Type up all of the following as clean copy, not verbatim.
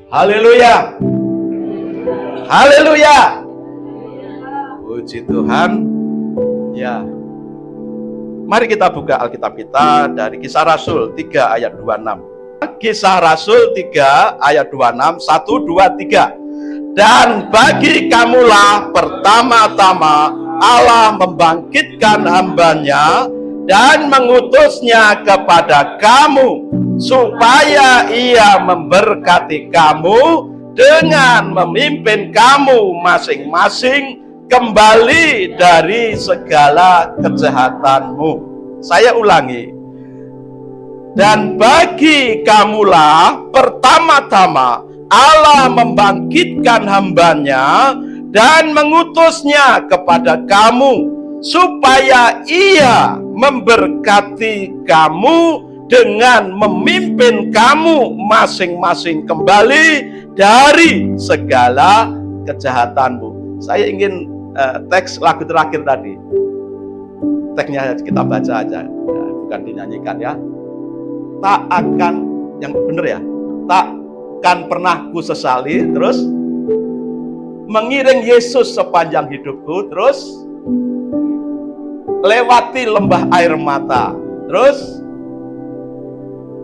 Haleluya. Haleluya. Puji Tuhan. Ya. Mari kita buka Alkitab kita dari Kisah Rasul 3 ayat 26. Kisah Rasul 3 ayat 26, 1, 2, 3. Dan bagi kamulah pertama-tama Allah membangkitkan hambanya dan mengutusnya kepada kamu, supaya ia memberkati kamu dengan memimpin kamu masing-masing kembali dari segala kejahatanmu. Saya ulangi. Dan bagi kamulah pertama-tama Allah membangkitkan hambanya dan mengutusnya kepada kamu, supaya ia memberkati kamu dengan memimpin kamu masing-masing kembali dari segala kejahatanmu. Saya ingin teks lagu terakhir tadi. Teksnya kita baca aja, bukan dinyanyikan ya. Tak akan, yang benar ya, tak akan pernah ku sesali, terus mengiring Yesus sepanjang hidupku, terus lewati lembah air mata, terus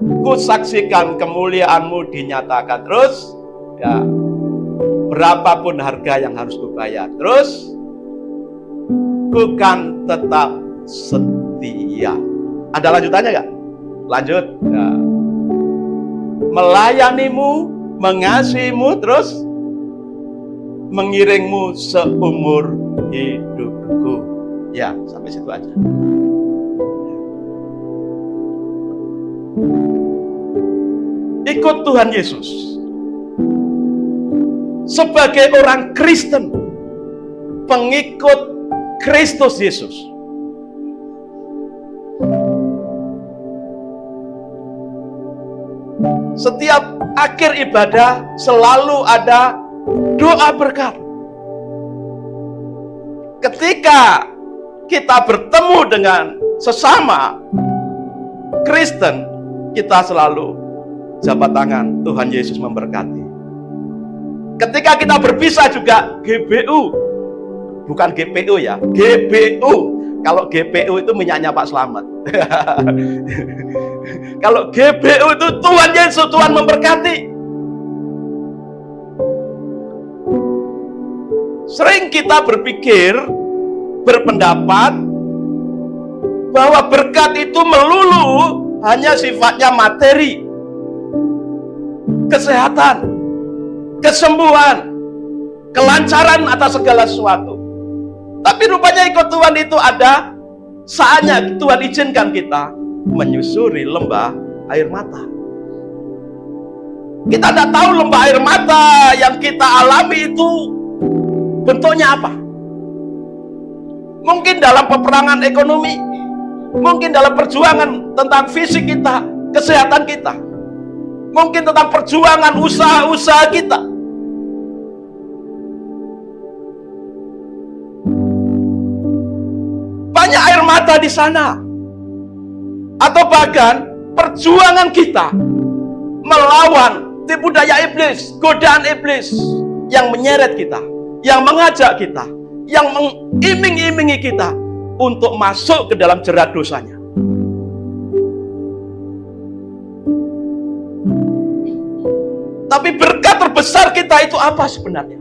ku saksikan kemuliaanmu dinyatakan, terus ya berapapun harga yang harus kubayar, terus ku kan tetap setia. Ada lanjutannya gak? Lanjut ya. Melayanimu, mengasihimu, terus mengiringmu seumur hidupku. Ya, sampai situ aja. Ikut Tuhan Yesus sebagai orang Kristen, pengikut Kristus Yesus. Setiap akhir ibadah selalu ada doa berkat. Ketika kita bertemu dengan sesama Kristen, kita selalu jabat tangan, Tuhan Yesus memberkati. Ketika kita berpisah juga GBU, bukan GPU ya, GBU. Kalau GPU itu minyaknya Pak Slamet. Kalau GBU itu Tuhan Yesus, Tuhan memberkati. Sering kita berpikir, berpendapat bahwa berkat itu melulu hanya sifatnya materi, kesehatan, kesembuhan, kelancaran atas segala sesuatu. Tapi rupanya ikut Tuhan itu ada saatnya Tuhan izinkan kita menyusuri lembah air mata. Kita tidak tahu lembah air mata yang kita alami itu bentuknya apa. Mungkin dalam peperangan ekonomi, mungkin dalam perjuangan tentang fisik kita, kesehatan kita, mungkin tentang perjuangan usaha-usaha kita. Banyak air mata di sana. Atau bahkan perjuangan kita melawan tipu daya iblis, godaan iblis yang menyeret kita, yang mengajak kita, yang mengiming-imingi kita untuk masuk ke dalam jerat dosanya. Tapi berkat terbesar kita itu apa sebenarnya?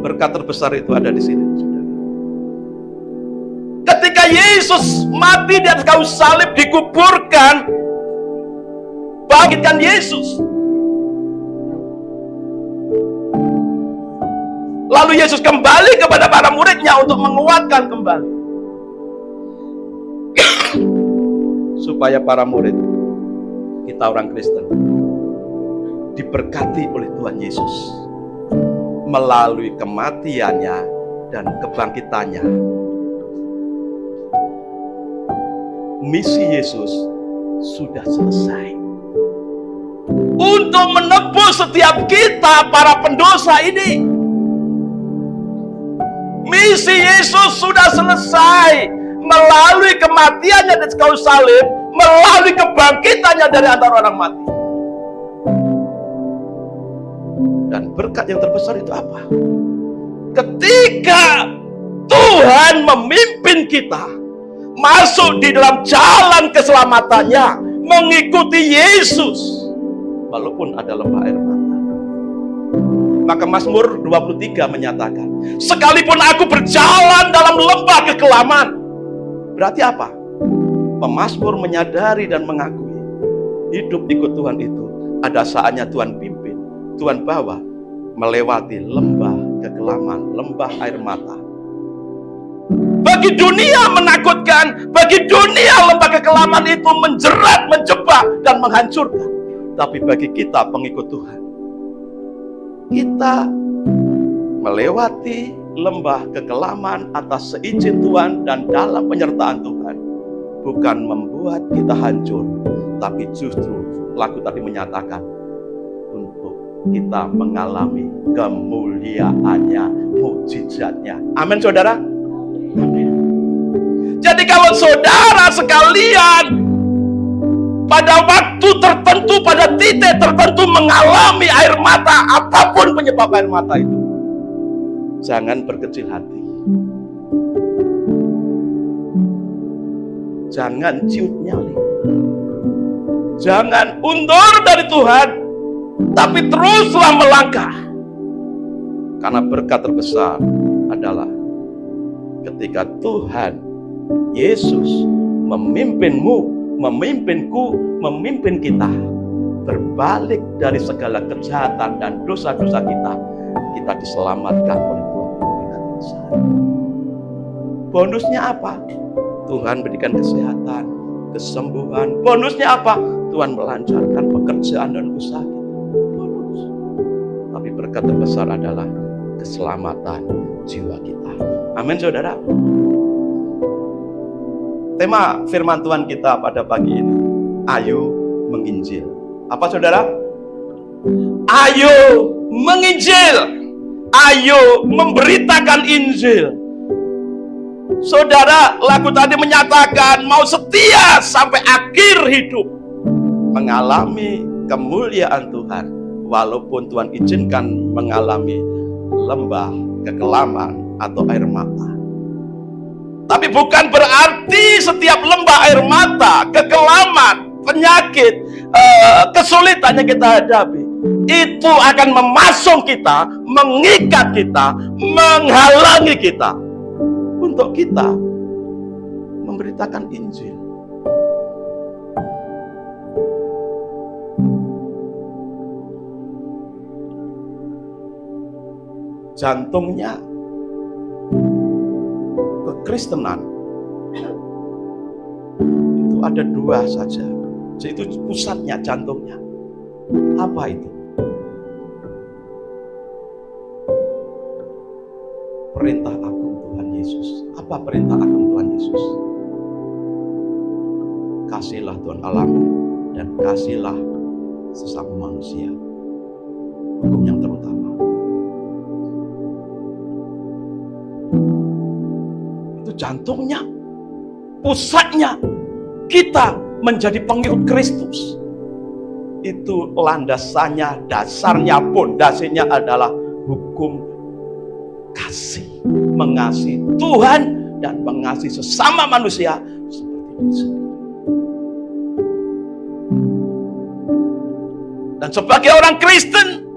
Berkat terbesar itu ada di sini, saudara. Ketika Yesus mati di atas kayu salib, dikuburkan, bangkitkan Yesus. Lalu Yesus kembali kepada para muridnya untuk menguatkan kembali. Supaya para murid, kita orang Kristen, diberkati oleh Tuhan Yesus melalui kematiannya dan kebangkitannya. Misi Yesus sudah selesai untuk menebus setiap kita para pendosa ini. Misi Yesus sudah selesai melalui kematiannya di kayu salib, melalui kebangkitannya dari antara orang mati. Dan berkat yang terbesar itu apa? Ketika Tuhan memimpin kita masuk di dalam jalan keselamatannya, mengikuti Yesus walaupun ada lembah air mata. Maka Mazmur 23 menyatakan, sekalipun aku berjalan dalam lembah kekelaman. Berarti apa? Pemazmur menyadari dan mengakui hidup ikut Tuhan itu ada saatnya Tuhan pimpin, Tuhan bawa melewati lembah kekelaman, lembah air mata. Bagi dunia menakutkan, bagi dunia lembah kekelaman itu menjerat, menjebak, dan menghancurkan. Tapi bagi kita pengikut Tuhan, kita melewati lembah kekelaman atas seizin Tuhan dan dalam penyertaan Tuhan, bukan membuat kita hancur, tapi justru lagu tadi menyatakan untuk kita mengalami kemuliaannya, mukjizatnya. Amin, saudara. Amin. Jadi kalau saudara sekalian pada waktu tertentu, pada titik tertentu mengalami air mata, apapun penyebab air mata itu, jangan berkecil hati. Jangan ciut nyali. Jangan undur dari Tuhan, tapi teruslah melangkah. Karena berkat terbesar adalah ketika Tuhan Yesus memimpinmu, memimpinku, memimpin kita berbalik dari segala kejahatan dan dosa-dosa kita, kita diselamatkan oleh Tuhan. Bonusnya apa? Tuhan berikan kesehatan, kesembuhan. Bonusnya apa? Tuhan melancarkan pekerjaan dan usaha kita. Bonus. Tapi berkat terbesar adalah keselamatan jiwa kita. Amin, saudara. Tema firman Tuhan kita pada pagi ini, ayo menginjil. Apa, saudara? Ayo menginjil. Ayo memberitakan Injil. Saudara, lagu tadi menyatakan mau setia sampai akhir hidup, mengalami kemuliaan Tuhan, walaupun Tuhan izinkan mengalami lembah kekelaman atau air mata. Tapi bukan berarti setiap lembah air mata, kekelaman, penyakit, kesulitan yang kita hadapi itu akan memasung kita, mengikat kita, menghalangi kita untuk kita memberitakan Injil. Jantungnya kekristenan itu ada dua saja, yaitu pusatnya, jantungnya. Apa itu? Perintah agung Tuhan Yesus. Apa perintah agung Tuhan Yesus? Kasihilah Tuhan Allahmu dan kasihilah sesama manusia. Hukum yang terutama. Itu jantungnya, pusatnya. Kita menjadi pengikut Kristus. Itu landasannya, dasarnya, pondasinya adalah hukum kasih. Mengasihi Tuhan dan mengasihi sesama manusia seperti diri sendiri. Dan sebagai orang Kristen,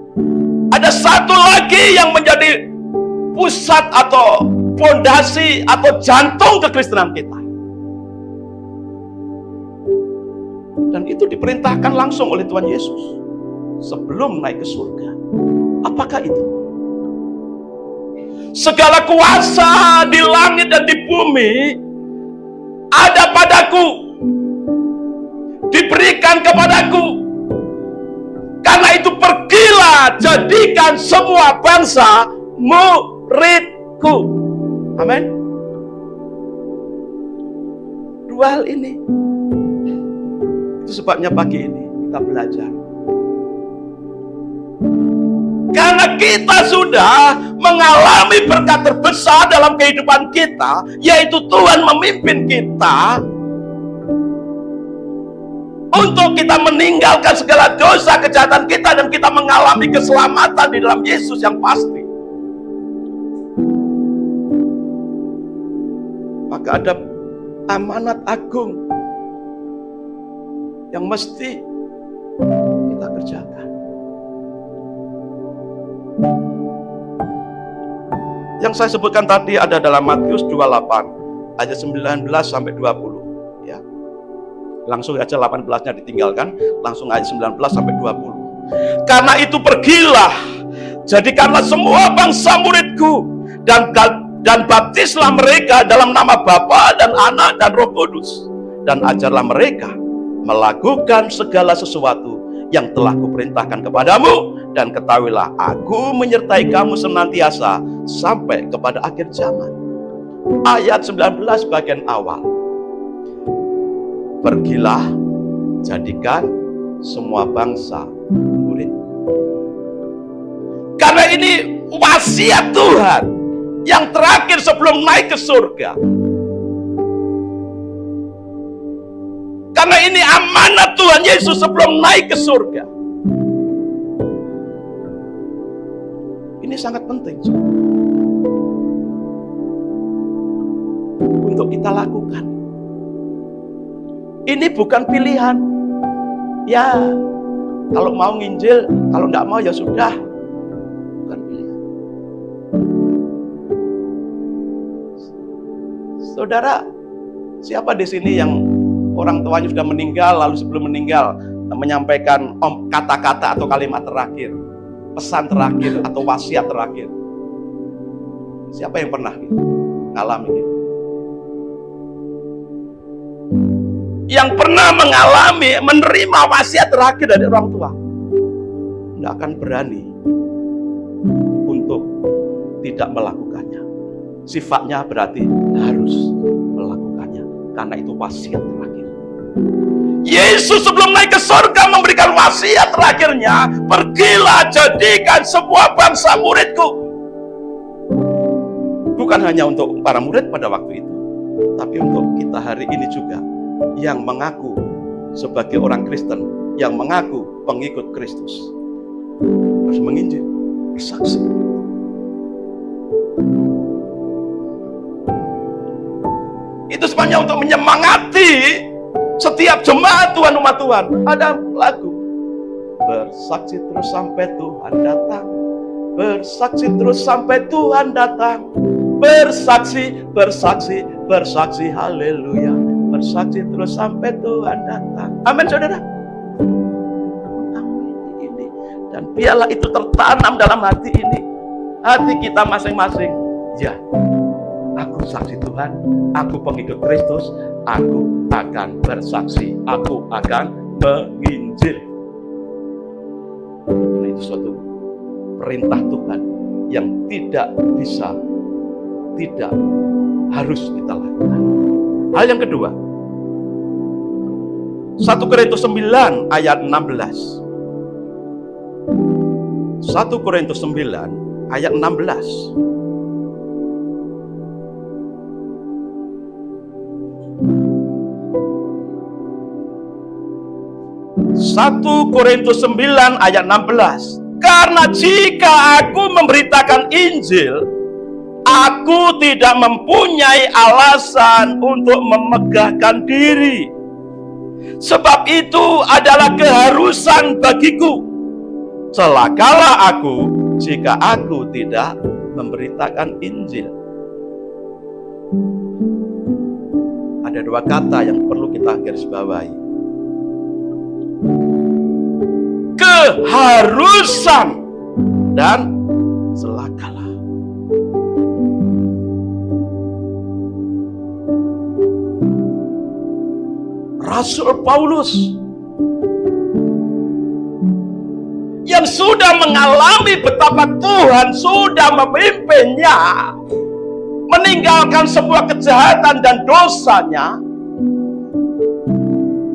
ada satu lagi yang menjadi pusat atau pondasi atau jantung kekristenan kita. Dan itu diperintahkan langsung oleh Tuhan Yesus sebelum naik ke surga. Apakah itu? Segala kuasa di langit dan di bumi ada padaku, diberikan kepadaku. Karena itu pergilah, jadikan semua bangsa muridku. Amin. Dua hal ini. Itu sebabnya pagi ini kita belajar. Karena kita sudah mengalami berkat terbesar dalam kehidupan kita, yaitu Tuhan memimpin kita. untuk kita meninggalkan segala dosa kejahatan kita dan kita mengalami keselamatan di dalam Yesus yang pasti. Maka ada amanat agung yang mesti kita kerjakan. Yang saya sebutkan tadi ada dalam Matius 28 ayat 19 sampai 20 ya. Langsung aja 18-nya ditinggalkan, langsung ayat 19 sampai 20. Karena itu pergilah, jadikanlah semua bangsa muridku dan baptislah mereka dalam nama Bapa dan Anak dan Roh Kudus, dan ajarlah mereka melakukan segala sesuatu yang telah kuperintahkan kepadamu, dan ketahuilah aku menyertai kamu senantiasa sampai kepada akhir zaman. Ayat 19 bagian awal. Pergilah, jadikan semua bangsa murid. Karena ini wasiat Tuhan yang terakhir sebelum naik ke surga. Karena ini amanat Tuhan Yesus sebelum naik ke surga. Ini sangat penting untuk kita lakukan. Ini bukan pilihan. Ya, kalau mau nginjil, kalau nggak mau ya sudah. Bukan pilihan. Saudara, siapa di sini yang orang tuanya sudah meninggal, lalu sebelum meninggal menyampaikan kata-kata atau kalimat terakhir, pesan terakhir atau wasiat terakhir? Siapa yang pernah mengalami gitu? Yang pernah mengalami menerima wasiat terakhir dari orang tua tidak akan berani untuk tidak melakukannya. Sifatnya berarti harus melakukannya karena itu wasiat terakhir. Yesus sebelum naik ke surga memberikan wasiat terakhirnya, pergilah jadikan semua bangsa muridku. Bukan hanya untuk para murid pada waktu itu, tapi untuk kita hari ini juga yang mengaku sebagai orang Kristen, yang mengaku pengikut Kristus, harus menginjil, bersaksi. Itu sebenarnya untuk menyemangati setiap jemaat Tuhan, umat Tuhan. Ada lagu, bersaksi terus sampai Tuhan datang, bersaksi terus sampai Tuhan datang, bersaksi, bersaksi, bersaksi, haleluya, bersaksi terus sampai Tuhan datang. Amin, saudara. Amin ini. Dan biarlah itu tertanam dalam hati ini, hati kita masing-masing. Ya, aku saksi Tuhan, aku pengikut Kristus, aku akan bersaksi, aku akan menginjil. Nah, itu suatu perintah Tuhan yang tidak bisa, tidak harus kita lakukan. Hal yang kedua, 1 Korintus 9 ayat 16. 1 Korintus 9 ayat 16. 1 Korintus 9 ayat 16. Karena jika aku memberitakan Injil, aku tidak mempunyai alasan untuk memegahkan diri. Sebab itu adalah keharusan bagiku. Celakalah aku jika aku tidak memberitakan Injil. Ada dua kata yang perlu kita garis bawahi. Keharusan dan celakalah. Rasul Paulus yang sudah mengalami betapa Tuhan sudah memimpinnya meninggalkan sebuah kejahatan dan dosanya.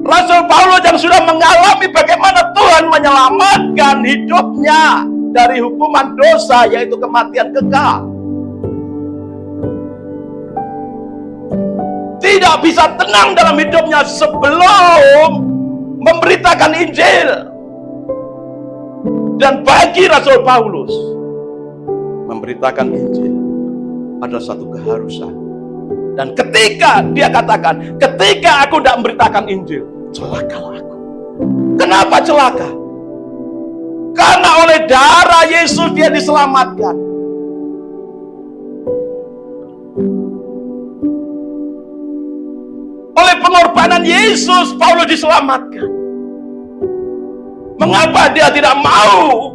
Rasul Paulus yang sudah mengalami bagaimana Tuhan menyelamatkan hidupnya dari hukuman dosa, yaitu kematian kekal. Tidak bisa tenang dalam hidupnya sebelum memberitakan Injil. Dan bagi Rasul Paulus, memberitakan Injil adalah satu keharusan. Dan ketika dia katakan, ketika aku tidak memberitakan Injil, celakalah aku. Kenapa celaka? Karena oleh darah Yesus dia diselamatkan. Oleh pengorbanan Yesus, Paulus diselamatkan. Mengapa dia tidak mau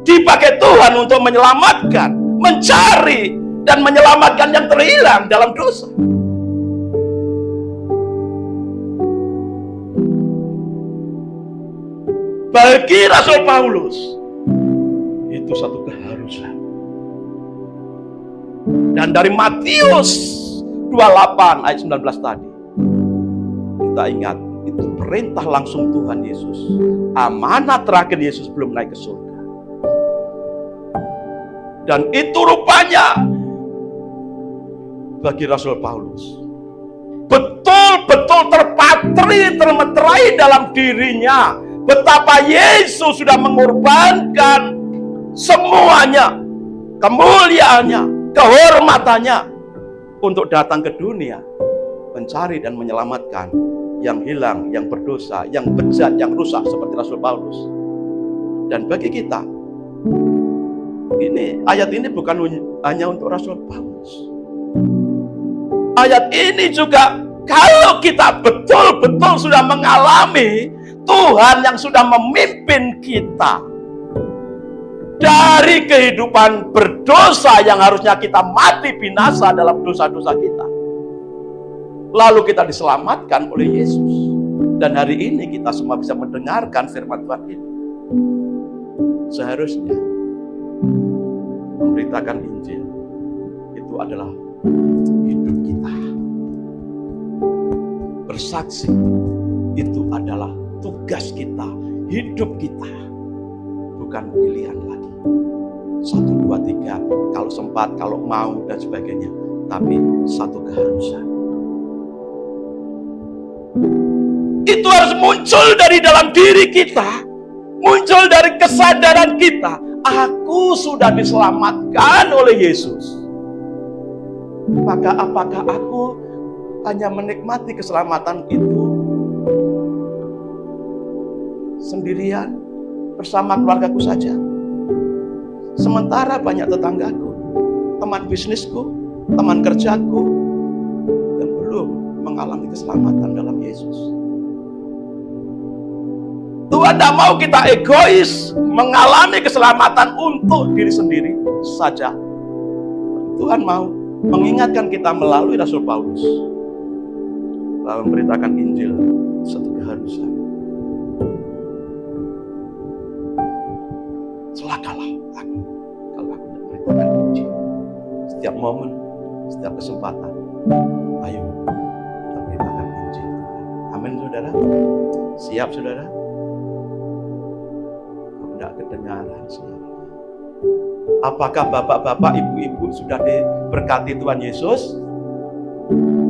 dipakai Tuhan untuk menyelamatkan, mencari, dan menyelamatkan yang terhilang dalam dosa? Bagi Rasul Paulus, itu satu keharusan. Dan dari Matius 28 ayat 19 tadi, kita ingat, itu perintah langsung Tuhan Yesus. Amanat terakhir Yesus belum naik ke surga. Dan itu rupanya bagi Rasul Paulus betul-betul terpatri, termeterai dalam dirinya betapa Yesus sudah mengorbankan semuanya, kemuliaannya, kehormatannya untuk datang ke dunia mencari dan menyelamatkan yang hilang, yang berdosa, yang bejat, yang rusak seperti Rasul Paulus. Dan bagi kita, ini ayat ini bukan hanya untuk Rasul Paulus. Ayat ini juga kalau kita betul-betul sudah mengalami Tuhan yang sudah memimpin kita dari kehidupan berdosa yang harusnya kita mati binasa dalam dosa-dosa kita, lalu kita diselamatkan oleh Yesus. Dan hari ini kita semua bisa mendengarkan firman Tuhan ini. Seharusnya memberitakan Injil itu adalah hidup kita. Bersaksi itu adalah tugas kita, hidup kita, bukan pilihan lagi. 1, 2, 3, kalau sempat, kalau mau, dan sebagainya. Tapi satu keharusan. Itu harus muncul dari dalam diri kita, muncul dari kesadaran kita. Aku sudah diselamatkan oleh Yesus. Maka apakah aku hanya menikmati keselamatan itu sendirian bersama keluargaku saja? Sementara banyak tetanggaku, teman bisnisku, teman kerjaku yang belum mengalami keselamatan dalam Yesus. Tuhan tidak mau kita egois mengalami keselamatan untuk diri sendiri saja. Tuhan mau mengingatkan kita melalui Rasul Paulus bahwa memberitakan Injil satu keharusan. Celakalah aku kalau aku tidak memberitakan Injil. Setiap momen, setiap kesempatan, ayo kita beritakan Injil. Amin, saudara. Siap, saudara? Tidak kedengaran, saudara. Apakah bapak-bapak, ibu-ibu sudah diberkati Tuhan Yesus?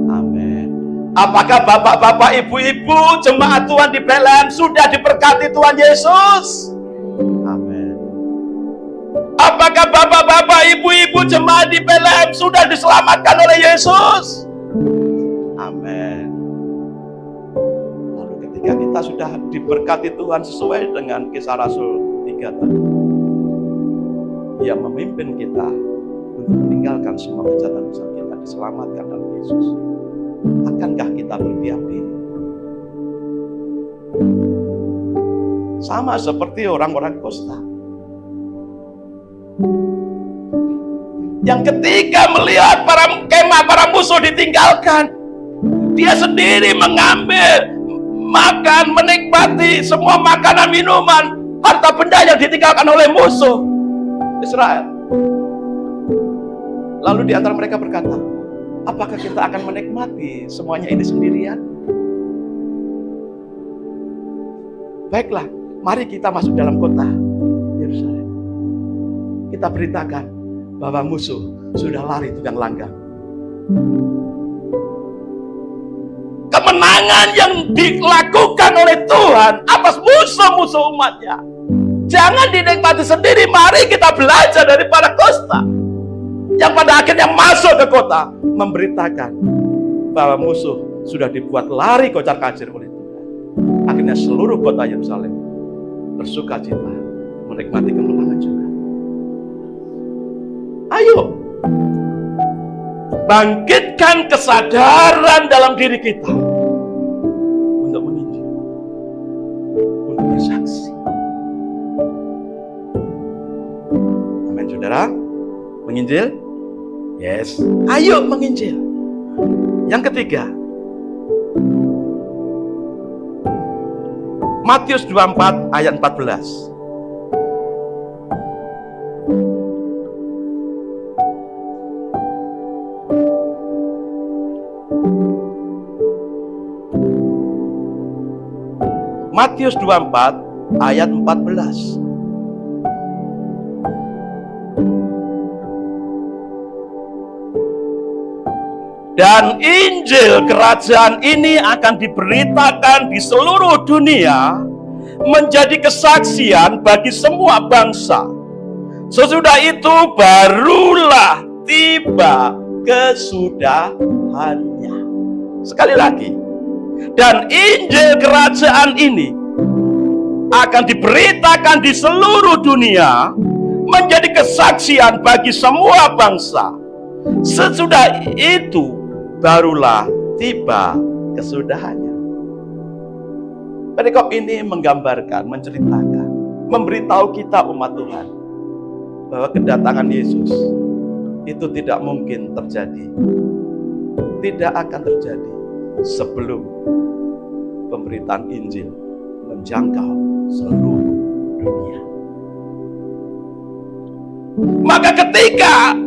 Amin. Apakah bapak-bapak, ibu-ibu, jemaat Tuhan di Bethlehem sudah diberkati Tuhan Yesus? Amin. Apakah bapak-bapak, ibu-ibu, jemaat di Bethlehem sudah diselamatkan oleh Yesus? Amin. Lalu ketika kita sudah diberkati Tuhan sesuai dengan Kisah Rasul 3 tadi, Dia memimpin kita untuk meninggalkan semua kejahatan dosa kita, diselamatkan dalam Yesus. Akankah kita berdiam diri? Sama seperti orang-orang Kosta yang ketika melihat para musuh ditinggalkan, dia sendiri mengambil, makan, menikmati semua makanan, minuman, harta benda yang ditinggalkan oleh musuh Israel. Lalu di antara mereka berkata, apakah kita akan menikmati semuanya ini sendirian? Baiklah, mari kita masuk dalam kota Yerusalem. Kita beritakan bahwa musuh sudah lari tunggang langgang. Kemenangan Jangan yang dilakukan oleh Tuhan atas musuh-musuh umatnya jangan dinikmati sendiri. Mari kita belajar dari para Kosta yang pada akhirnya masuk ke kota, memberitakan bahwa musuh sudah dibuat lari kocar-kacir oleh Tuhan. Akhirnya seluruh kota Yerusalem bersukacita menikmati kemenangan juga. Ayo, bangkitkan kesadaran dalam diri kita untuk menginjil, untuk bersaksi. Amin, saudara. Menginjil? Yes. Ayo menginjil. Yang ketiga, Matius 24 ayat 14. Matius 24 ayat 14. Dan Injil kerajaan ini akan diberitakan di seluruh dunia menjadi kesaksian bagi semua bangsa. Sesudah itu barulah tiba kesudahannya. Sekali lagi, dan Injil kerajaan ini akan diberitakan di seluruh dunia menjadi kesaksian bagi semua bangsa. Sesudah itu barulah tiba kesudahannya. Perikop ini menggambarkan, menceritakan, memberitahu kita umat Tuhan bahwa kedatangan Yesus itu tidak mungkin terjadi, tidak akan terjadi sebelum pemberitaan Injil menjangkau seluruh dunia. Maka ketika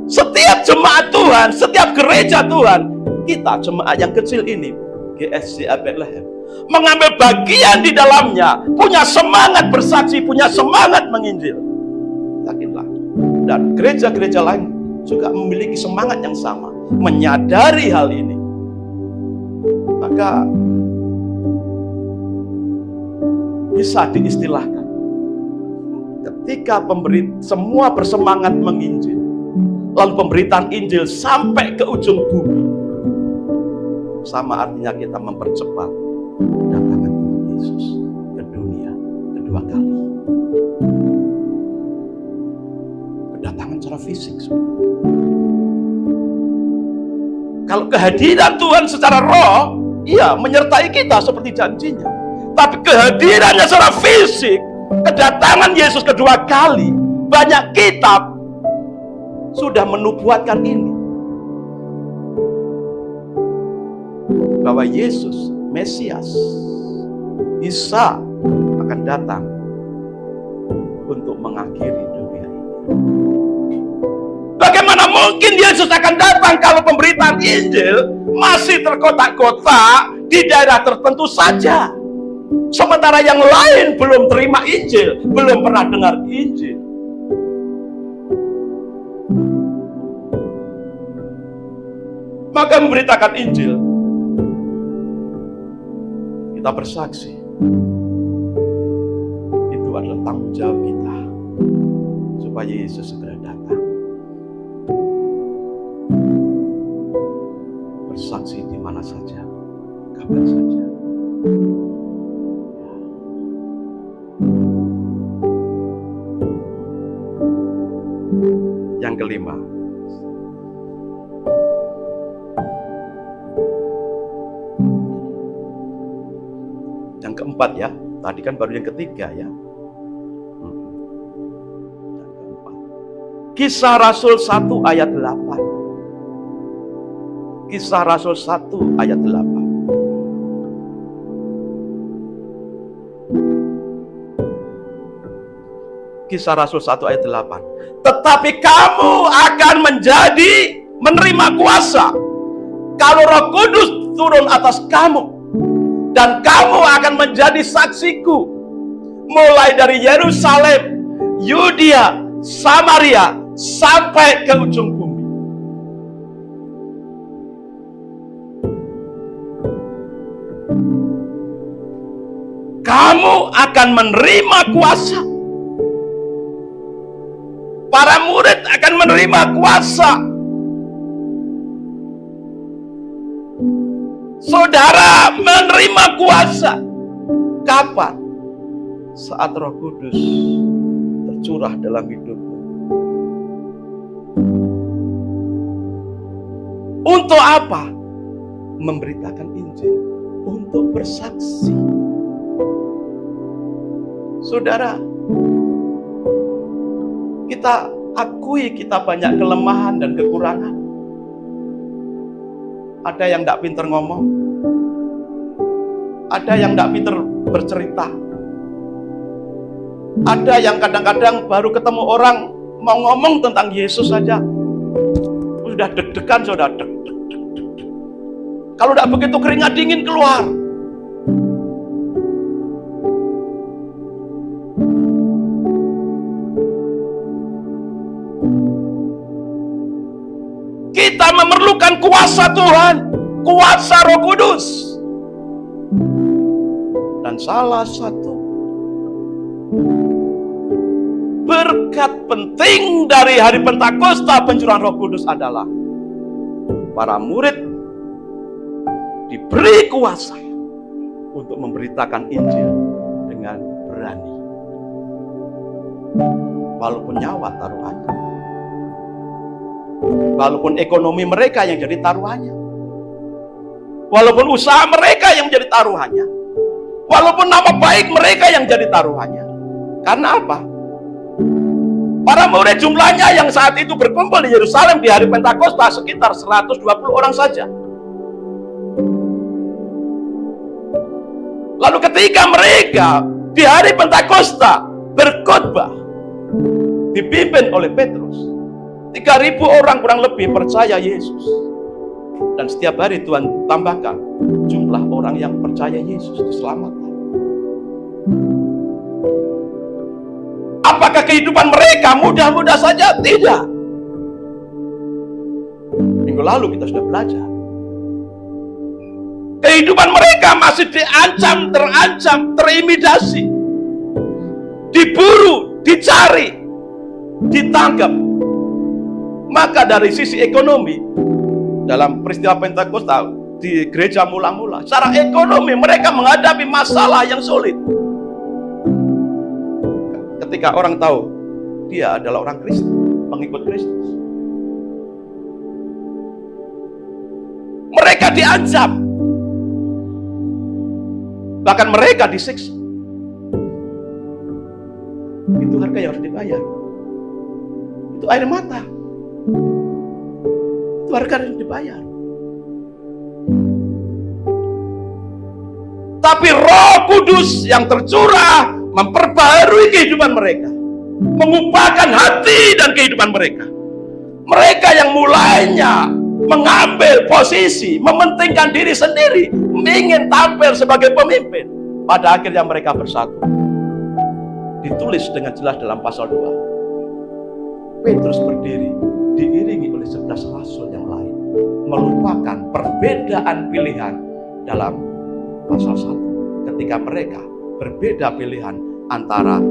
setiap jemaat Tuhan, setiap gereja Tuhan, kita jemaat yang kecil ini, GSCA Bethlehem, mengambil bagian di dalamnya, punya semangat bersaksi, punya semangat menginjil. Yakinlah. Dan gereja-gereja lain juga memiliki semangat yang sama, menyadari hal ini. Maka bisa diistilahkan, ketika semua bersemangat menginjil, lalu pemberitaan Injil sampai ke ujung bumi, sama artinya kita mempercepat kedatangan Tuhan Yesus ke dunia kedua kali. Kedatangan secara fisik. Kalau kehadiran Tuhan secara roh, iya, menyertai kita seperti janjinya. Tapi kehadirannya secara fisik, kedatangan Yesus kedua kali, banyak kitab sudah menubuatkan ini, bahwa Yesus Mesias Isa akan datang untuk mengakhiri dunia ini. Bagaimana mungkin Yesus akan datang kalau pemberitaan Injil masih terkotak-kotak di daerah tertentu saja, sementara yang lain belum terima Injil, belum pernah dengar Injil? Maka memberitakan Injil, kita bersaksi, itu adalah tanggung jawab kita supaya Yesus segera datang. Bersaksi di mana saja, kapan saja. Yang kelima, yang keempat ya, tadi kan baru yang ketiga ya. Yang keempat, Kisah Rasul 1 ayat 8. Kisah Rasul 1 ayat 8. Kisah Rasul 1 ayat 8. Tetapi kamu akan menerima kuasa kalau Roh Kudus turun atas kamu, dan kamu akan menjadi saksiku mulai dari Yerusalem, Yudea, Samaria sampai ke ujung bumi. akan menerima kuasa. Para murid akan menerima kuasa. Saudara menerima kuasa. Kapan? Saat Roh Kudus tercurah dalam hidupmu. Untuk apa? Memberitakan Injil. Untuk bersaksi. Saudara, kita akui kita banyak kelemahan dan kekurangan. Ada yang tidak pintar ngomong. Ada yang tidak pintar bercerita. Ada yang kadang-kadang baru ketemu orang mau ngomong tentang Yesus saja sudah deg-degan, sudah deg. Kalau tidak begitu keringat dingin keluar. Kita memerlukan kuasa Tuhan, kuasa Roh Kudus. Dan salah satu berkat penting dari hari Pentakosta pencurahan Roh Kudus adalah para murid diberi kuasa untuk memberitakan Injil dengan berani. Walaupun nyawa taruhannya. Walaupun ekonomi mereka yang jadi taruhannya. Walaupun usaha mereka yang jadi taruhannya. Walaupun nama baik mereka yang jadi taruhannya. Karena apa? Para murid jumlahnya yang saat itu berkumpul di Yerusalem di hari Pentakosta sekitar 120 orang saja. Lalu ketika mereka di hari Pentakosta berkhotbah dipimpin oleh Petrus, 3.000 orang kurang lebih percaya Yesus. Dan setiap hari Tuhan tambahkan jumlah orang yang percaya Yesus diselamatkan. Apakah kehidupan mereka mudah-mudah saja? Tidak. Minggu lalu kita sudah belajar. Kehidupan mereka masih diancam, terancam, terintimidasi, diburu, dicari, ditangkap. Maka dari sisi ekonomi, dalam peristiwa Pentakosta di gereja mula-mula, secara ekonomi mereka menghadapi masalah yang sulit. Ketika orang tahu dia adalah orang Kristen, pengikut Kristus, mereka diancam. Bahkan mereka disiksa. Itu harga yang harus dibayar. Itu air mata. Itu harga yang harus dibayar. Tapi Roh Kudus yang tercurah memperbaharui kehidupan mereka, mengubahkan hati dan kehidupan mereka. Mereka yang mulainya mengambil posisi, mementingkan diri sendiri, ingin tampil sebagai pemimpin, pada akhirnya mereka bersatu. Ditulis dengan jelas dalam pasal 2. Petrus berdiri diiringi oleh 11 rasul yang lain, melupakan perbedaan pilihan dalam pasal 1. Ketika mereka berbeda pilihan antara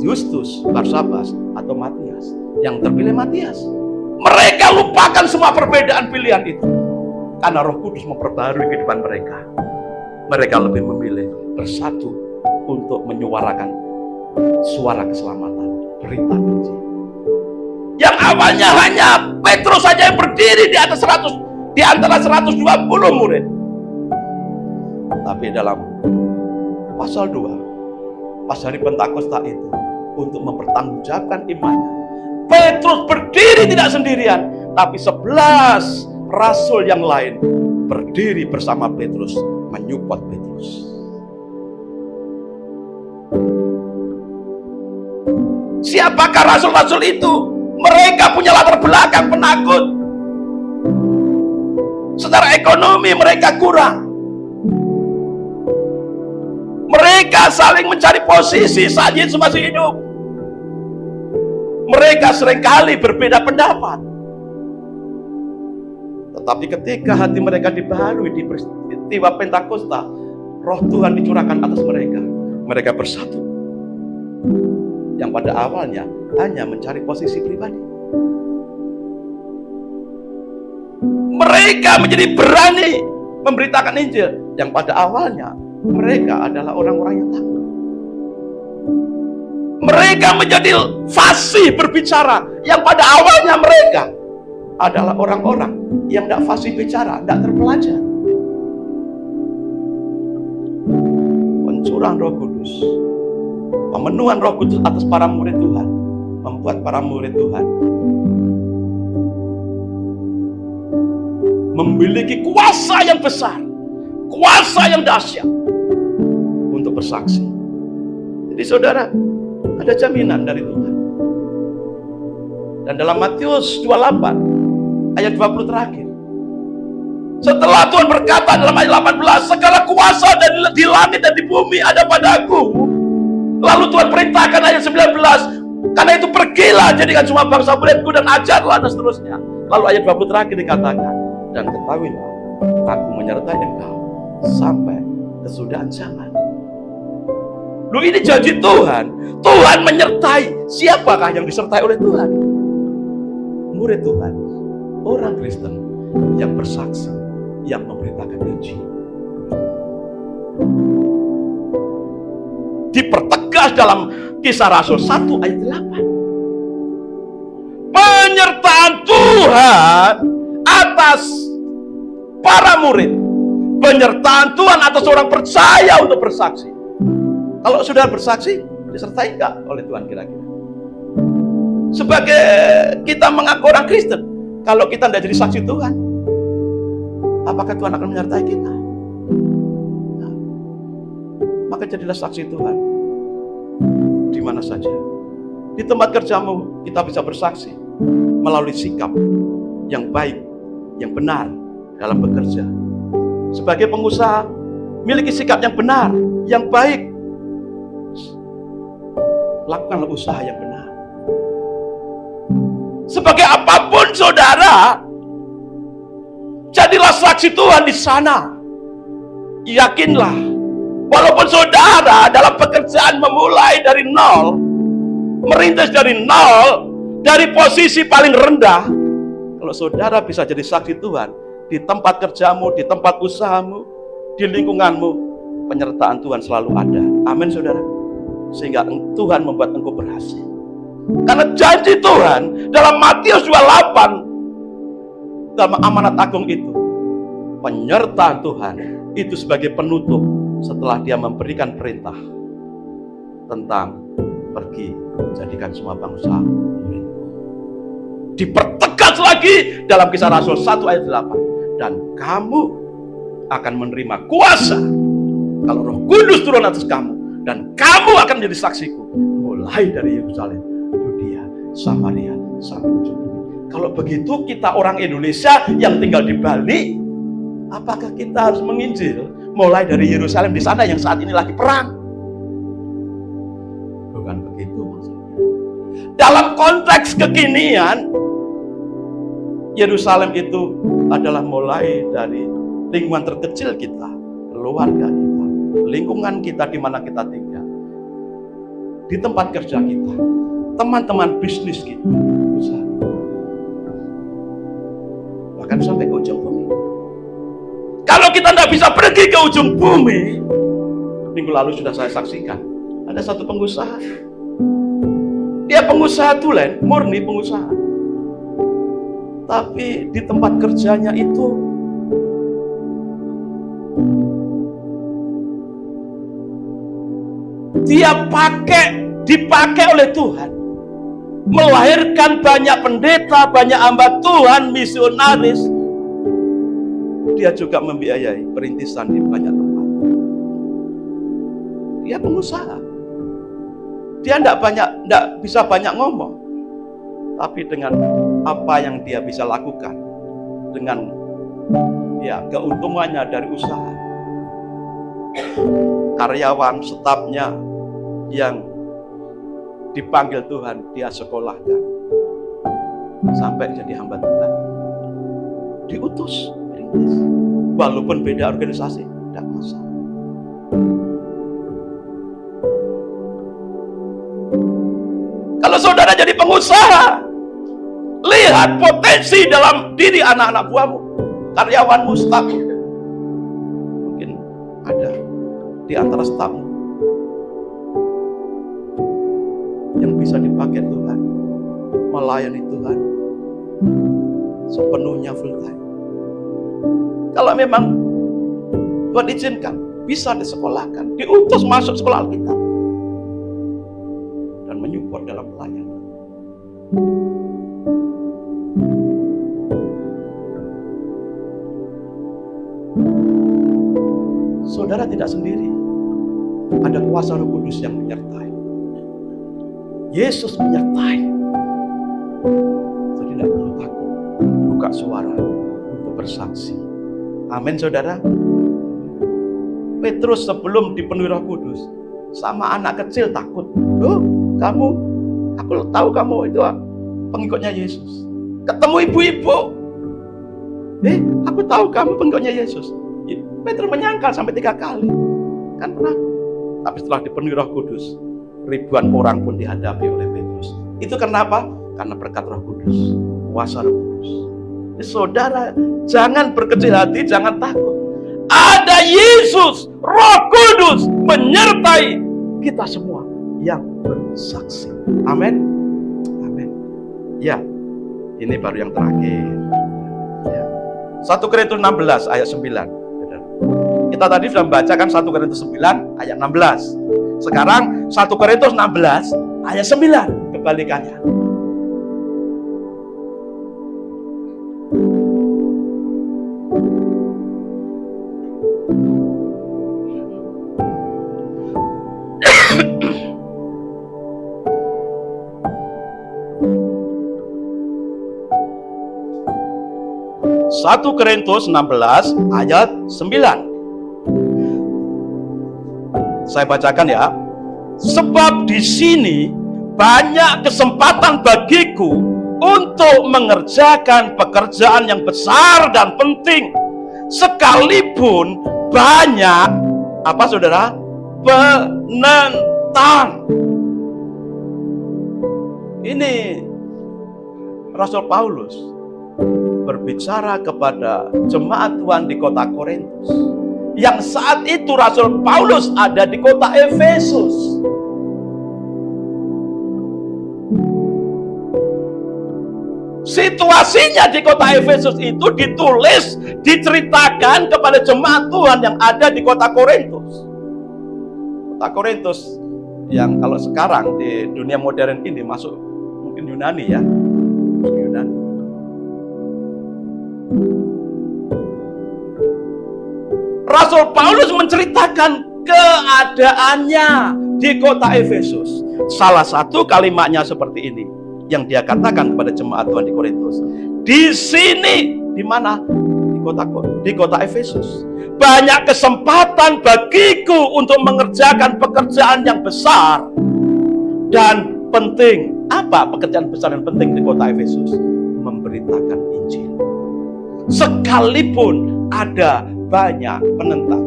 Justus, Barsabas, atau Matias. Yang terpilih Matias. Mereka lupakan semua perbedaan pilihan itu. Karena Roh Kudus memperbarui kehidupan mereka. Mereka lebih memilih bersatu untuk menyuarakan suara keselamatan, berita Injil. Yang awalnya hanya Petrus saja yang berdiri di atas 100, di antara 120 murid. Tapi dalam pasal 2, pas hari Pentakosta itu, untuk mempertanggungjawabkan imannya, Petrus berdiri tidak sendirian, tapi 11 rasul yang lain berdiri bersama Petrus, menyupport Petrus. Siapakah rasul-rasul itu? Mereka punya latar belakang penakut. Secara ekonomi mereka kurang. Mereka saling mencari posisi saat Yesus masih hidup. Mereka seringkali berbeda pendapat. Tetapi ketika hati mereka dibaharui di peristiwa Pentakosta, Roh Tuhan dicurahkan atas mereka. Mereka bersatu yang pada awalnya hanya mencari posisi pribadi. Mereka menjadi berani memberitakan Injil yang pada awalnya mereka adalah orang-orang yang takut. Mereka menjadi fasih berbicara yang pada awalnya mereka adalah orang-orang yang tidak fasih bicara, tidak terpelajar. Pencurahan Roh Kudus, pemenuhan Roh Kudus atas para murid Tuhan membuat para murid Tuhan memiliki kuasa yang besar, kuasa yang dahsyat untuk bersaksi. Jadi saudara, ada jaminan dari Tuhan. Dan dalam Matius 28 ayat 20 terakhir, setelah Tuhan berkata dalam ayat 18, segala kuasa di langit dan di bumi ada padaku. Lalu Tuhan perintahkan ayat 19, karena itu pergilah jadikan semua bangsa muridku dan ajarlah, dan seterusnya. Lalu ayat 20 terakhir dikatakan, dan ketahuilah aku menyertai engkau sampai kesudahan zaman. Loh, ini janji Tuhan. Tuhan menyertai. Siapakah yang disertai oleh Tuhan? Murid Tuhan, orang Kristen yang bersaksi, yang memberitakan Injil. Dipertegas dalam Kisah Rasul 1 ayat 8. Penyertaan Tuhan atas para murid. Penyertaan Tuhan atas orang percaya untuk bersaksi. Kalau sudah bersaksi, disertai enggak oleh Tuhan kira-kira? Sebagai kita mengaku orang Kristen, kalau kita tidak jadi saksi Tuhan, apakah Tuhan akan menyertai kita? Nah, maka jadilah saksi Tuhan di mana saja. Di tempat kerjamu kita bisa bersaksi melalui sikap yang baik, yang benar dalam bekerja. Sebagai pengusaha, miliki sikap yang benar, yang baik. Lakukanlah usaha yang benar. Sebagai apapun saudara, jadilah saksi Tuhan di sana. Yakinlah, walaupun saudara dalam pekerjaan memulai dari nol, merintis dari nol, dari posisi paling rendah, kalau saudara bisa jadi saksi Tuhan di tempat kerjamu, di tempat usahamu, di lingkunganmu, penyertaan Tuhan selalu ada. Amin saudara. Sehingga Tuhan membuat engkau berhasil. Karena janji Tuhan dalam Matius 28 dalam amanat agung itu, penyertaan Tuhan itu sebagai penutup setelah dia memberikan perintah tentang pergi jadikan semua bangsa murid. Dipertegas lagi dalam Kisah Rasul 1 ayat 8, dan kamu akan menerima kuasa kalau Roh Kudus turun atas kamu, dan kamu akan menjadi saksiku mulai dari Yerusalem, Yudea, Samaria, sampai ujung bumi. Kalau begitu kita orang Indonesia yang tinggal di Bali, apakah kita harus menginjil mulai dari Yerusalem di sana yang saat ini lagi perang? Bukan begitu maksudnya. Dalam konteks kekinian, Yerusalem itu adalah mulai dari lingkungan terkecil kita, keluarga kita, lingkungan kita di mana kita tinggal, di tempat kerja kita, teman-teman bisnis kita, usaha, bahkan sampai ke ujung bumi. Kalau kita tidak bisa pergi ke ujung bumi, minggu lalu sudah saya saksikan, ada satu pengusaha, dia pengusaha tulen, murni pengusaha, tapi di tempat kerjanya itu dia dipakai oleh Tuhan, melahirkan banyak pendeta, banyak hamba Tuhan, misionaris. Dia juga membiayai perintisan di banyak tempat. Dia pengusaha. Dia tidak bisa banyak ngomong, tapi dengan apa yang dia bisa lakukan, dengan keuntungannya dari usaha, karyawan, stafnya yang dipanggil Tuhan, dia sekolahkan sampai jadi hamba Tuhan, diutus perintis, walaupun beda organisasi, tidak masalah. saudara jadi pengusaha, lihat potensi dalam diri anak-anak buahmu, karyawanmu, stafmu. Mungkin ada di antara stafmu yang bisa dipakai Tuhan, melayani Tuhan sepenuhnya full time. Kalau memang Tuhan izinkan, bisa disekolahkan, diutus masuk sekolah Alkitab dan menyupport dalam pelayanan. Saudara tidak sendiri, ada kuasa Roh Kudus yang menyertai. Yesus menyertai. Jadi tidak perlu takut, buka suara untuk bersaksi. Amin, saudara. Petrus sebelum dipenuhi Roh Kudus sama anak kecil takut. Loh, kamu, aku tahu kamu itu pengikutnya Yesus. Ketemu ibu-ibu, aku tahu kamu pengikutnya Yesus. Petrus menyangkal sampai 3 kali, kan penakut. Tapi setelah dipenuhi Roh Kudus, ribuan orang pun dihadapi oleh Petrus. Itu kenapa? Karena berkat Roh Kudus, kuasa Roh Kudus. Jadi, saudara, jangan berkecil hati, jangan takut. Ada Yesus, Roh Kudus menyertai kita semua yang bersaksi. Amin. Amin. Ya, ini baru yang terakhir. Ya. 1 Korintus 16 ayat 9. Kita tadi sudah membacakan 1 Korintus 9 ayat 16. Sekarang 1 Korintus 16 ayat 9, kebalikannya. Satu Korintus 16 ayat 9. Saya bacakan ya. Sebab di sini banyak kesempatan bagiku untuk mengerjakan pekerjaan yang besar dan penting, sekalipun banyak apa saudara? Penentang. Ini Rasul Paulus berbicara kepada jemaat Tuhan di kota Korintus. Yang saat itu Rasul Paulus ada di kota Efesus. Situasinya di kota Efesus itu ditulis, diceritakan kepada jemaat Tuhan yang ada di kota Korintus. Kota Korintus yang kalau sekarang di dunia modern ini masuk mungkin Yunani ya. Yunani. Rasul Paulus menceritakan keadaannya di kota Efesus. Salah satu kalimatnya seperti ini yang dia katakan kepada jemaat Tuhan di Korintus. Di sini, di mana? Di kota Efesus. Banyak kesempatan bagiku untuk mengerjakan pekerjaan yang besar dan penting. Apa pekerjaan besar dan penting di kota Efesus? Memberitakan Injil. Sekalipun ada banyak penentang.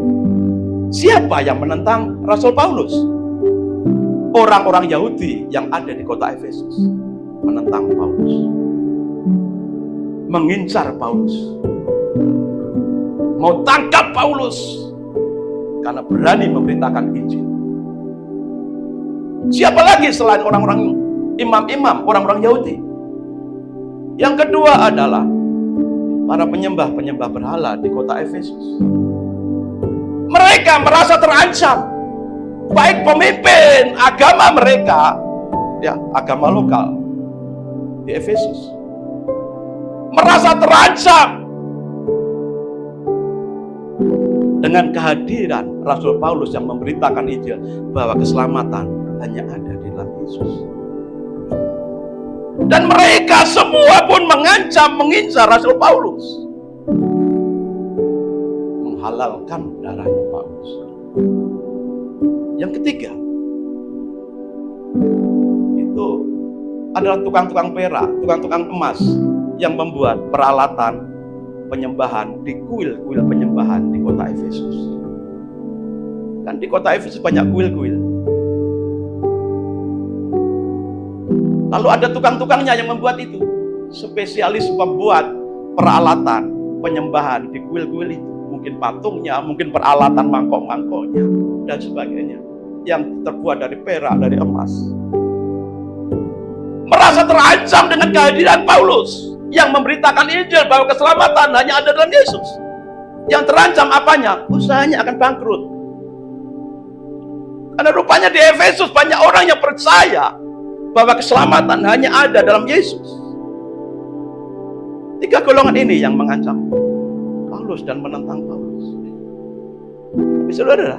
Siapa yang menentang Rasul Paulus? Orang-orang Yahudi yang ada di kota Efesus menentang Paulus, mengincar Paulus, mau tangkap Paulus karena berani memberitakan Injil. Siapa lagi selain orang-orang imam-imam, orang-orang Yahudi? Yang kedua adalah para penyembah berhala di kota Efesus. Mereka merasa terancam, baik pemimpin agama mereka, ya agama lokal di Efesus, merasa terancam dengan kehadiran Rasul Paulus yang memberitakan Injil bahwa keselamatan hanya ada di dalam Yesus. Dan mereka semua pun mengancam, mengincar Rasul Paulus, menghalalkan darahnya Paulus. Yang ketiga, itu adalah tukang-tukang perak, tukang-tukang emas yang membuat peralatan penyembahan di kuil-kuil penyembahan di kota Efesus. Kan di kota Efesus banyak kuil-kuil. Lalu ada tukang-tukangnya yang membuat itu. Spesialis membuat peralatan penyembahan di kuil-kuil itu. Mungkin patungnya, mungkin peralatan mangkok-mangkoknya, dan sebagainya. Yang terbuat dari perak, dari emas. Merasa terancam dengan kehadiran Paulus yang memberitakan Injil bahwa keselamatan hanya ada dalam Yesus. Yang terancam apanya? Usahanya akan bangkrut. Karena rupanya di Efesus banyak orang yang percaya bahwa keselamatan hanya ada dalam Yesus. 3 golongan ini yang mengancam Paulus dan menentang Paulus. Tapi saudara,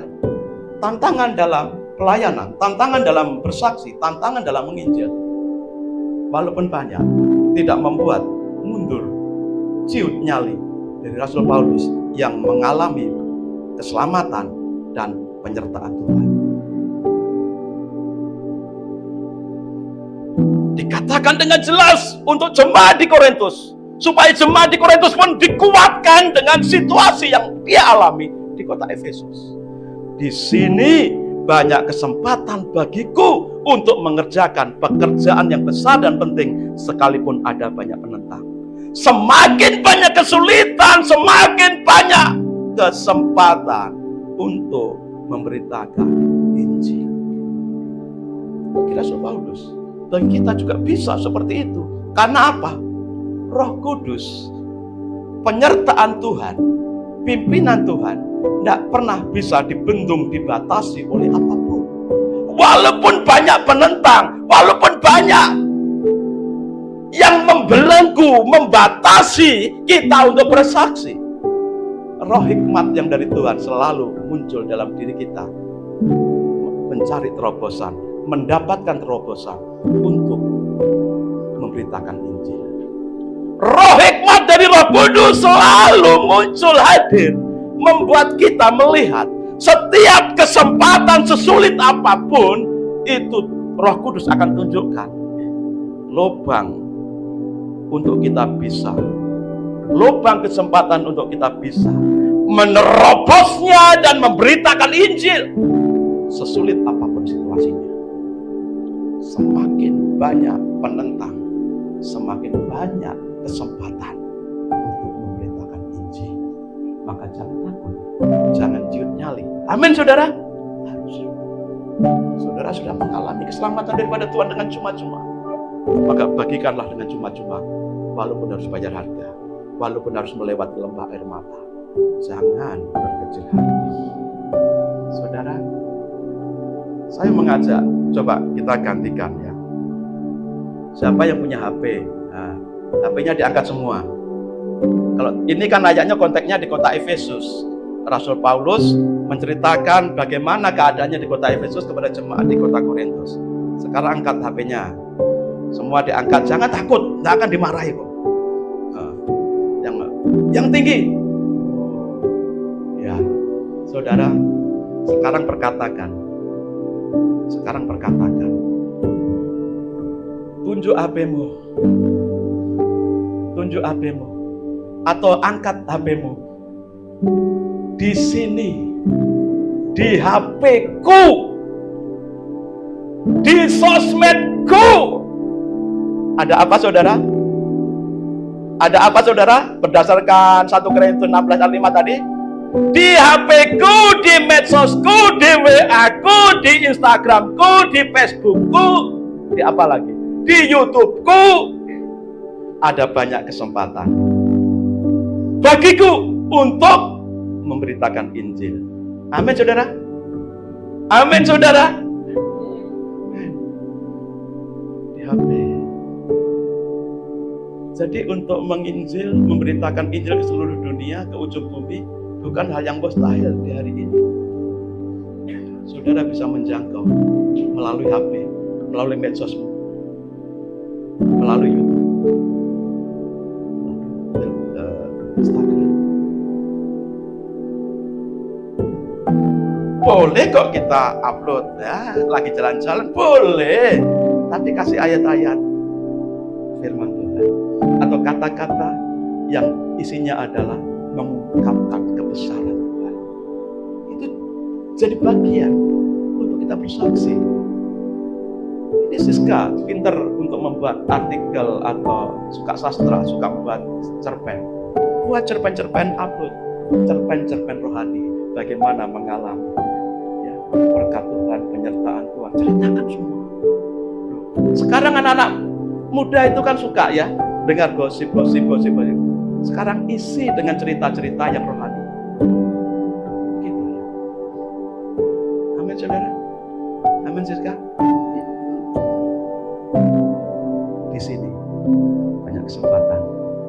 tantangan dalam pelayanan, tantangan dalam bersaksi, tantangan dalam menginjil, walaupun banyak, tidak membuat mundur ciut nyali dari Rasul Paulus yang mengalami keselamatan dan penyertaan Tuhan. Dikatakan dengan jelas untuk jemaat di Korintus, supaya jemaat di Korintus pun dikuatkan dengan situasi yang dia alami di kota Efesus. Di sini banyak kesempatan bagiku untuk mengerjakan pekerjaan yang besar dan penting, sekalipun ada banyak penentang. Semakin banyak kesulitan, semakin banyak kesempatan untuk memberitakan Injil. Bagi Rasul Paulus, dan kita juga bisa seperti itu. Karena apa? Roh Kudus, penyertaan Tuhan, pimpinan Tuhan, tidak pernah bisa dibendung, dibatasi oleh apapun. Walaupun banyak penentang, walaupun banyak yang membelenggu, membatasi kita untuk bersaksi, roh hikmat yang dari Tuhan selalu muncul dalam diri kita, mencari terobosan, mendapatkan terobosan untuk memberitakan Injil. Roh hikmat dari Roh Kudus selalu muncul, hadir, membuat kita melihat setiap kesempatan sesulit apapun, itu Roh Kudus akan tunjukkan lubang untuk kita bisa, lubang kesempatan untuk kita bisa menerobosnya dan memberitakan Injil sesulit apapun situasinya. Semakin banyak penentang, semakin banyak kesempatan untuk memberitakan Injil. Maka jangan takut, jangan ciut nyali. Amin, saudara. Saudara sudah mengalami keselamatan daripada Tuhan dengan cuma-cuma, maka bagikanlah dengan cuma-cuma, walaupun harus bayar harga, walaupun harus melewati lembah air mata. Jangan berkecil hati. Saudara, saya mengajak, coba kita gantikan ya. Siapa yang punya HP? Nah, HP-nya diangkat semua. Kalau ini kan ayatnya konteksnya di kota Efesus. Rasul Paulus menceritakan bagaimana keadaannya di kota Efesus kepada jemaat di kota Korintus. Sekarang angkat HP-nya. Semua diangkat, jangan takut, tidak akan dimarahi kok. Yang tinggi. Ya, saudara, sekarang perkatakan. Tunjuk HP-mu. Tunjuk HP-mu. Atau angkat HP-mu. Di sini, di HP-ku, di sosmedku. Ada apa, saudara? Ada apa, saudara? Berdasarkan 1 Korintus 16 ayat 5 tadi. Di HP-ku, di medsosku, di WA-ku, di Instagram-ku, di Facebook-ku, di apa lagi? Di YouTube-ku. Ada banyak kesempatan bagiku untuk memberitakan Injil. Amin, saudara. Amin, saudara. Di HP. Jadi untuk menginjil, memberitakan Injil ke seluruh dunia, ke ujung bumi, bukan hal yang mustahil di hari ini. Saudara bisa menjangkau melalui HP, melalui medsos, melalui YouTube, Instagram. Boleh kok kita upload ya, lagi jalan-jalan, boleh. Tapi kasih ayat-ayat firman Tuhan atau kata-kata yang isinya adalah mengungkapkan kebesaran Tuhan. Itu jadi bagian untuk kita bersaksi. Ini Siska pinter untuk membuat artikel atau suka sastra, suka membuat cerpen. Buat cerpen-cerpen upload, cerpen-cerpen rohani. Bagaimana mengalami ya, berkat Tuhan, penyertaan Tuhan. Ceritakan semua. Sekarang anak-anak muda itu kan suka ya dengar gosip. Sekarang isi dengan cerita-cerita yang rohani. Gitu ya. Amin saudara. Amin Siska. Di sini banyak kesempatan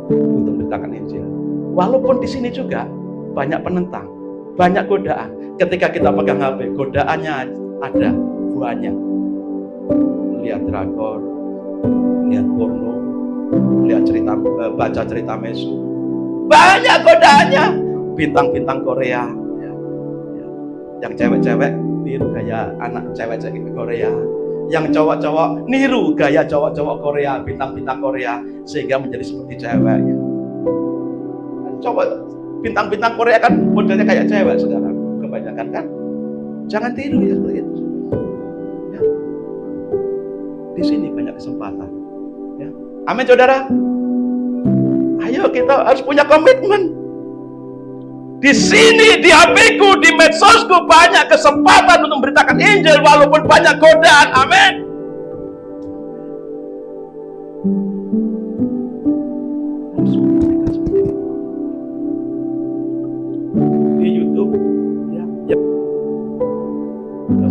untuk memberitakan Injil. Walaupun di sini juga banyak penentang, banyak godaan. Ketika kita pegang HP, godaannya ada buahnya. Lihat drakor, lihat porno, lihat cerita, baca cerita mesu. Banyak godaannya. Bintang-bintang Korea, ya. Yang cewek-cewek niru gaya anak cewek-cewek Korea. Yang cowok-cowok niru gaya cowok-cowok Korea, bintang-bintang Korea, sehingga menjadi seperti cewek. Ya. Coba bintang-bintang Korea kan modelnya kayak cewek sekarang, kebanyakan kan. Jangan tiru ya seperti itu. Ya. Di sini banyak kesempatan. Ya. Amin saudara. Ayo kita harus punya komitmen. Di sini, di HP-ku, di medsosku banyak kesempatan untuk memberitakan Injil walaupun banyak godaan. Amin. Di YouTube, ya.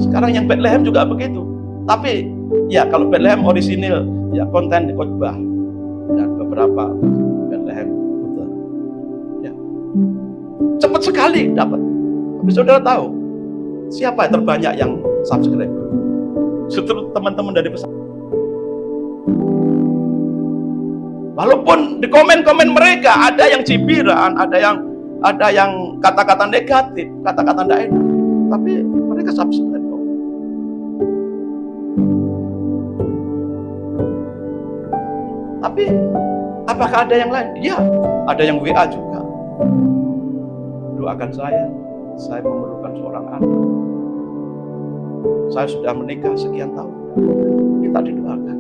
Sekarang yang Bethlehem juga begitu. Tapi, ya kalau Bethlehem orisinil, ya konten di khotbah dan beberapa Bethlehem. Ya. Cepat sekali dapat. Tapi saudara tahu siapa yang terbanyak yang subscribe? Justru teman-teman dari pesan. Walaupun di komen-komen mereka ada yang cibiran, ada yang kata-kata negatif, kata-kata tidak enak, tapi mereka subscribe kok. Tapi apakah ada yang lain? Ya, ada yang WA juga. Doakan saya memerlukan seorang anak. Saya sudah menikah sekian tahun. Minta didoakan.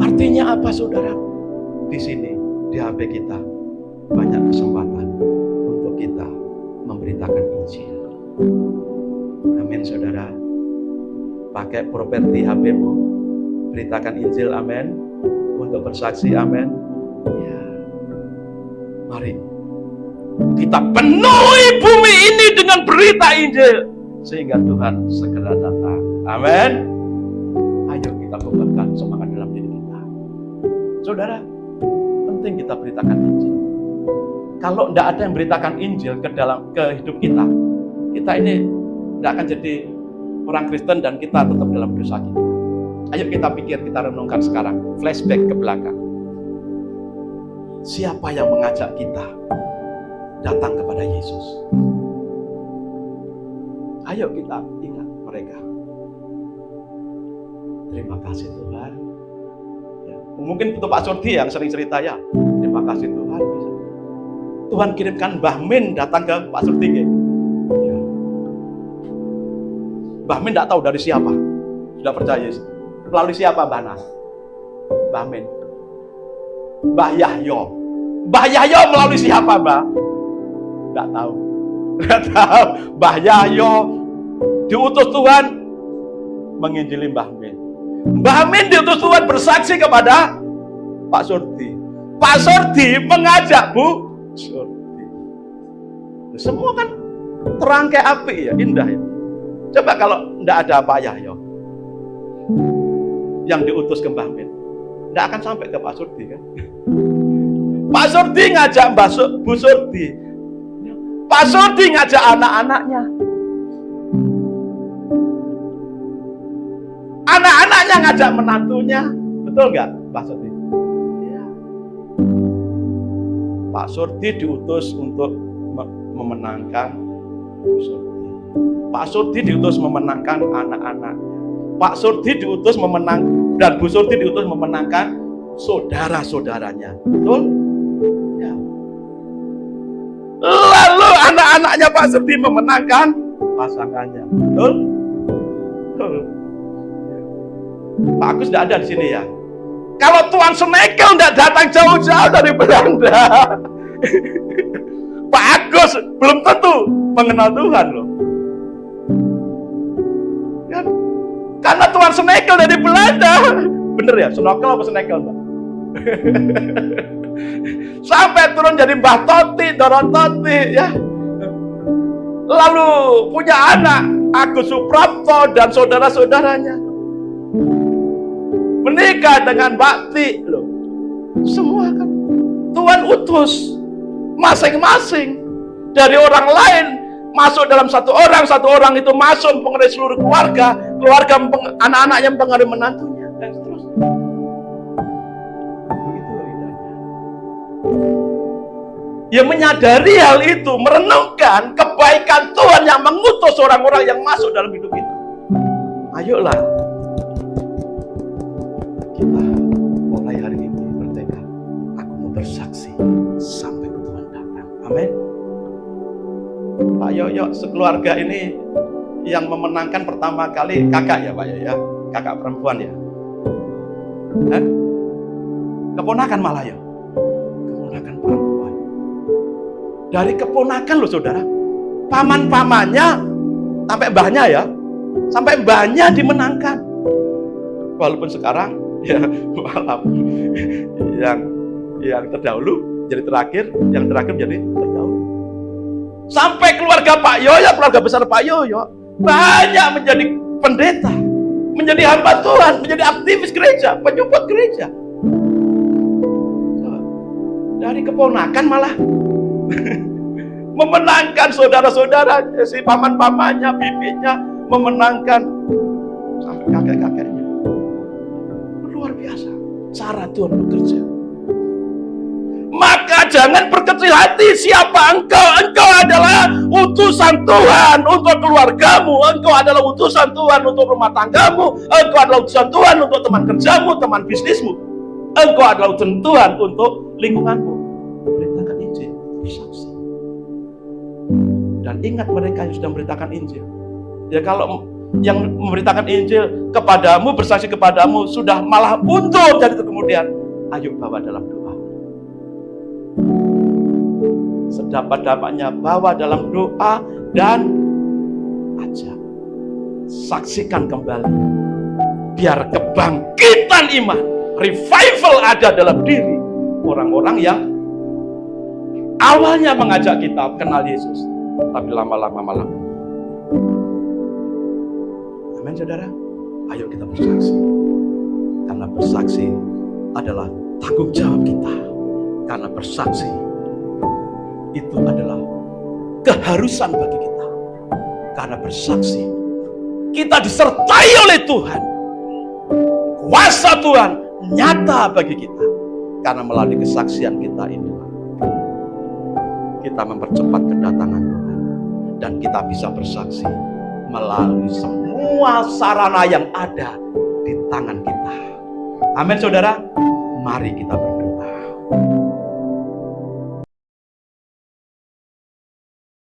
Artinya apa saudara? Di sini, di HP kita, banyak kesempatan untuk kita memberitakan Injil. Amin saudara. Pakai properti HP-mu, beritakan Injil, amin. Untuk bersaksi, amin. Ya. Mari kita penuhi bumi ini dengan berita Injil sehingga Tuhan segera datang. Amin. Ayo kita kembangkan semangat dalam diri kita. Saudara, penting kita beritakan Injil. Kalau tidak ada yang beritakan Injil ke hidup kita, kita ini tidak akan jadi orang Kristen dan kita tetap dalam dosa kita. Ayo kita pikir, kita renungkan sekarang. Flashback ke belakang. Siapa yang mengajak kita datang kepada Yesus? Ayo kita ingat mereka. Terima kasih Tuhan. Ya, mungkin untuk Pak Surdi yang sering cerita ya. Terima kasih Tuhan. Tuhan kirimkan Mbah Min datang ke Pak Surdi. Ya. Mbah Min tidak tahu dari siapa. Sudah percaya Yesus. Melalui siapa Mbah Nas? Mbah Min. Mbah Yahyo. Mbah Yahyo melalui siapa Mbah? Tidak tahu. Tidak tahu. Mbah Yahyo diutus Tuhan menginjili Mbah Min. Mbah Min diutus Tuhan bersaksi kepada Pak Surdi. Pak Surdi mengajak Bu Surdi. Semua kan terang kayak api ya, indah ya. Coba kalau tidak ada Pak Yahyo yang diutus ke Mbah Min, tidak akan sampai ke Pak Surdi kan? Pak Surdi ngajak Bu Surdi, Pak Surdi ngajak anak-anaknya, anak-anaknya ngajak menantunya, betul nggak Pak Surdi? Ya. Pak Surdi diutus untuk memenangkan Bu Surdi. Pak Surdi diutus memenangkan anak-anaknya. Pak Surdi diutus dan Bu Surdi diutus memenangkan saudara-saudaranya. Betul? Ya. Lalu anak-anak sedih memenangkan pasangannya. Betul? Betul. Pak Agus tidak ada di sini ya. Kalau Tuan Senekel tidak datang jauh-jauh dari Belanda, Pak Agus belum tentu mengenal Tuhan loh. Kan? Karena Tuan Senekel dari Belanda. Bener ya, Senokel apa Senekel, Mbak? Sampai turun jadi Mbah Toti, Dorototi ya. Lalu punya anak Agus Suprapto dan saudara-saudaranya. Menikah dengan Bakti loh. Semua kan Tuhan utus masing-masing dari orang lain masuk dalam satu orang itu masuk mempengaruhi seluruh keluarga, anak-anaknya mempengaruhi menantunya dan seterusnya. Begitu loh indahnya. Ya menyadari hal itu, merenungkan kebaikan Tuhan yang mengutus orang-orang yang masuk dalam hidup kita. Ayolah kita mulai hari ini bertekad, aku mau bersaksi sampai Tuhan datang. Amin. Pak Yoyo sekeluarga ini yang memenangkan pertama kali kakak ya Pak Yoyo ya, kakak perempuan ya. Keponakan malah ya, keponakan perempuan. Dari keponakan loh saudara, paman-pamannya sampai mbahnya ya, sampai mbahnya dimenangkan. Walaupun sekarang ya malam yang terdahulu jadi terakhir, yang terakhir menjadi terdahulu. Sampai keluarga Pak Yoyo, keluarga besar Pak Yoyo banyak menjadi pendeta, menjadi hamba Tuhan, menjadi aktivis gereja, penyupport gereja. Dari keponakan malah memenangkan saudara-saudara, si paman-pamannya, bibinya memenangkan sampai kakek-kakeknya. Luar biasa cara Tuhan bekerja. Maka jangan berkecil hati. Siapa engkau? Engkau adalah utusan Tuhan untuk keluargamu. Engkau adalah utusan Tuhan untuk rumah tanggamu. Engkau adalah utusan Tuhan untuk teman kerjamu, teman bisnismu. Engkau adalah utusan Tuhan untuk lingkunganmu. Beritakan Injil, bersaksi. Dan ingat mereka yang sudah memberitakan Injil. Ya kalau yang memberitakan Injil kepadamu, bersaksi kepadamu sudah malah untung dari itu kemudian, ayo bawa dalam doa. Sedapat-dapatnya bawa dalam doa dan ajak. Saksikan kembali. Biar kebangkitan iman, revival ada dalam diri orang-orang yang awalnya mengajak kita kenal Yesus, tapi lama-lama malah. Amin saudara. Ayo kita bersaksi. Karena bersaksi adalah tanggung jawab kita. Karena bersaksi itu adalah keharusan bagi kita. Karena bersaksi kita disertai oleh Tuhan. Kuasa Tuhan nyata bagi kita. Karena melalui kesaksian kita inilah kita mempercepat kedatangan Tuhan. Dan kita bisa bersaksi melalui semua sarana yang ada di tangan kita. Amin saudara. Mari kita berdoa.